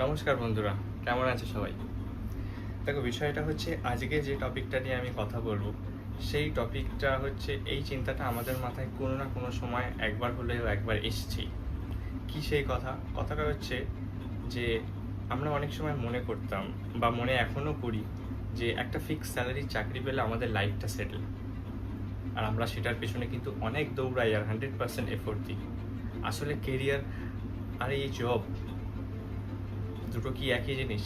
নমস্কার বন্ধুরা, কেমন আছে সবাই? দেখো, বিষয়টা হচ্ছে আজকে যে টপিকটা নিয়ে আমি কথা বলবো, সেই টপিকটা হচ্ছে এই চিন্তাটা আমাদের মাথায় কোনো না কোনো সময় একবার হলেও একবার এসছেই। কি সেই কথাটা হচ্ছে যে আমরা অনেক সময় মনে করতাম বা মনে এখনও করি যে একটা ফিক্স স্যালারির চাকরি পেলে আমাদের লাইফটা সেটেল। আর আমরা সেটার পেছনে কিন্তু অনেক দৌড়াই আর 100% এফোর্ট দিই। আসলে কেরিয়ার আর এই জব দুটো কি একই জিনিস?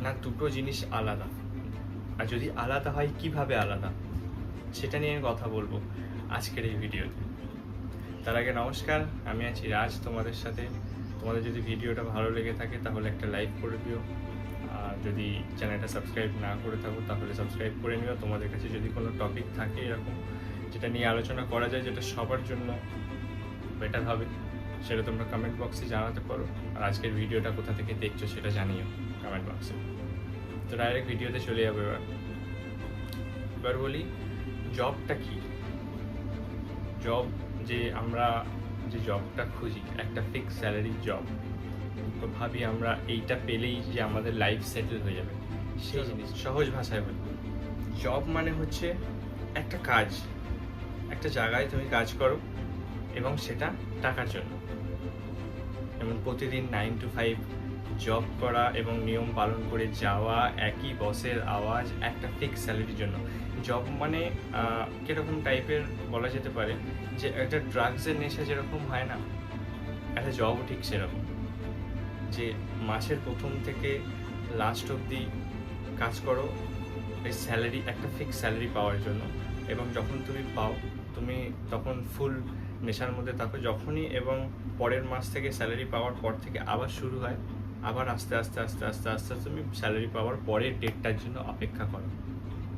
না, দুটো জিনিস আলাদা। আর যদি আলাদা হয়, কিভাবে আলাদা, সেটা নিয়ে কথা বলবো আজকের এই ভিডিওতে। তার আগে নমস্কার, আমি আছি রাজ তোমাদের সাথে। তোমাদের যদি ভিডিওটা ভালো লেগে থাকে তাহলে একটা লাইক করে দিও, আর যদি চ্যানেলটা সাবস্ক্রাইব না করে থাকো তাহলে সাবস্ক্রাইব করে নিও। তোমাদের কাছে যদি কোনো টপিক থাকে এরকম যেটা নিয়ে আলোচনা করা যায়, যেটা সবার জন্য বেটার হবে, সেটা তোমরা কমেন্ট বক্সে জানাতে পারো। আর আজকের ভিডিওটা কোথা থেকে দেখছো সেটা জানিও কমেন্ট বক্সে। তো ডাইরেক্ট ভিডিওতে চলে যাবো। এবার বলি, জবটা কি? জব, যে আমরা যে জবটা খুঁজি, একটা ফিক্স স্যালারির জব, তো ভাবি আমরা এইটা পেলেই যে আমাদের লাইফ সেটেল হয়ে যাবে, সেই জিনিস সহজ ভাষায় বলি, জব মানে হচ্ছে একটা কাজ, একটা জায়গায় তুমি কাজ করো এবং সেটা টাকার জন্য। যেমন প্রতিদিন 9 to 5 জব করা এবং নিয়ম পালন করে যাওয়া, একই বসের আওয়াজ, একটা ফিক্স স্যালারির জন্য। জব মানে কীরকম টাইপের বলা যেতে পারে, যে একটা ড্রাগসের নেশা যেরকম হয় না, একটা জবও ঠিক সেরকম। যে মাসের প্রথম থেকে লাস্ট অবধি কাজ করো এই স্যালারি, একটা ফিক্স স্যালারি পাওয়ার জন্য, এবং যখন তুমি পাও তুমি তখন ফুল নেশার মধ্যে থাকো। যখনই এবং পরের মাস থেকে স্যালারি পাওয়ার পর থেকে আবার শুরু হয়, আবার আস্তে আস্তে আস্তে আস্তে আস্তে তুমি স্যালারি পাওয়ার পরের ডেটটার জন্য অপেক্ষা করো।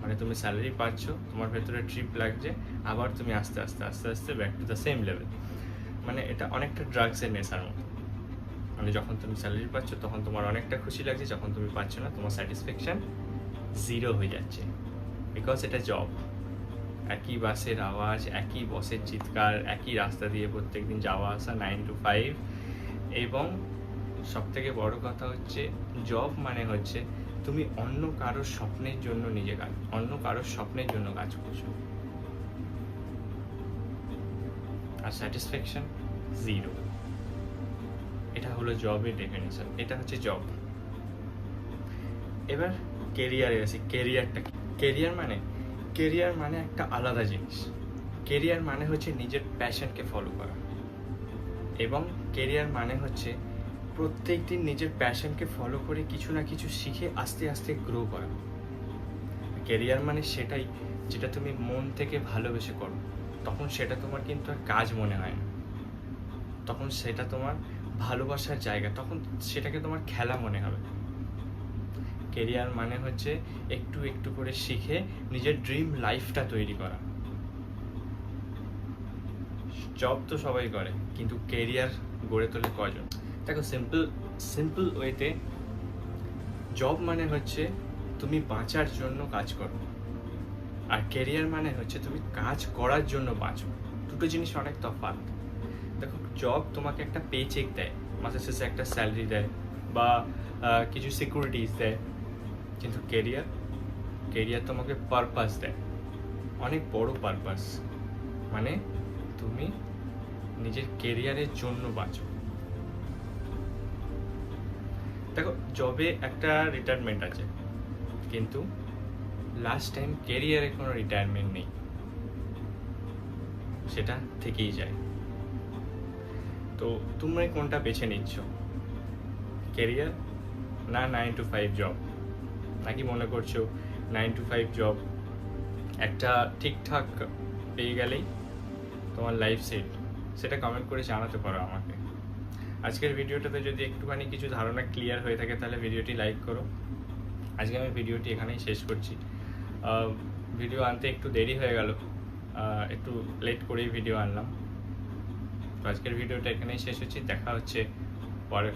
মানে তুমি স্যালারি পাচ্ছ, তোমার ভেতরে ট্রিপ লাগছে, আবার তুমি আস্তে আস্তে আস্তে আস্তে back to the same level. মানে এটা অনেকটা ড্রাগসের নেশার মতো। মানে যখন তুমি স্যালারি পাচ্ছ তখন তোমার অনেকটা খুশি লাগছে, যখন তুমি পাচ্ছ না তোমার স্যাটিসফ্যাকশান জিরো হয়ে যাচ্ছে, বিকজ এটা জব। একই বাসের আওয়াজ, একই বসের চিৎকার, একই রাস্তা দিয়ে প্রত্যেকদিন যাওয়া আসা 9 to 5। এবং সবথেকে বড় কথা হচ্ছে, জব মানে হচ্ছে তুমি অন্য কারোর স্বপ্নের জন্য অন্য কারোর স্বপ্নের জন্য কাজ করছো, আর স্যাটিসফ্যাকশন জিরো। এটা হলো জবের ডেফিনেশন, এটা হচ্ছে জব। এবার কেরিয়ারে আসি। কেরিয়ারটা কি? কেরিয়ার মানে একটা আলাদা জিনিস। কেরিয়ার মানে হচ্ছে নিজের প্যাশনকে ফলো করা, এবং কেরিয়ার মানে হচ্ছে প্রত্যেক দিন নিজের প্যাশনকে ফলো করে কিছু না কিছু শিখে আস্তে আস্তে গ্রো করা। কেরিয়ার মানে সেটাই যেটা তুমি মন থেকে ভালোবেসে করো, তখন সেটা তোমার কিন্তু আর কাজ মনে হয় না, তখন সেটা তোমার ভালোবাসার জায়গা, তখন সেটাকে তোমার খেলা মনে হবে। কেরিয়ার মানে হচ্ছে একটু একটু করে শিখে নিজের ড্রিম লাইফটা তৈরি করা। জব তো সবাই করে, কিন্তু কেরিয়ার গড়ে তোলে কজন? দেখো, সিম্পল ওয়েতে জব মানে হচ্ছে তুমি বাঁচার জন্য কাজ করো, আর কেরিয়ার মানে হচ্ছে তুমি কাজ করার জন্য বাঁচো। দুটো জিনিস অনেক তফাৎ। দেখো, জব তোমাকে একটা পে চেক দেয়, মাসের শেষে একটা স্যালারি দেয় বা কিছু সিকিউরিটিস দেয়, কিন্তু কেরিয়ার তোমাকে পারপাস দেয়, অনেক বড় পারপাস। মানে তুমি নিজের কেরিয়ারের জন্য বাঁচো। দেখো, জবে একটা রিটায়ারমেন্ট আছে, কিন্তু লাস্ট টাইম কেরিয়ারে কোনো রিটায়ারমেন্ট নেই, সেটা থেকেই যায়। তো তুমি কোনটা বেছে নিচ্ছ? কেরিয়ার না 9 to 5 জব? নাকি মনে করছো 9 to 5 জব একটা ঠিকঠাক পেয়ে গেলেই তোমার লাইফ সেট? সেটা কমেন্ট করে জানাতে পারো আমাকে। আজকের ভিডিওটাতে যদি একটুখানি কিছু ধারণা ক্লিয়ার হয়ে থাকে তাহলে ভিডিওটি লাইক করো। আজকে আমি ভিডিওটি এখানেই শেষ করছি। ভিডিও আনতে একটু দেরি হয়ে গেল, একটু লেট করেই ভিডিও আনলাম। তো আজকের ভিডিওটা এখানেই শেষ হচ্ছে, দেখা হচ্ছে পরে।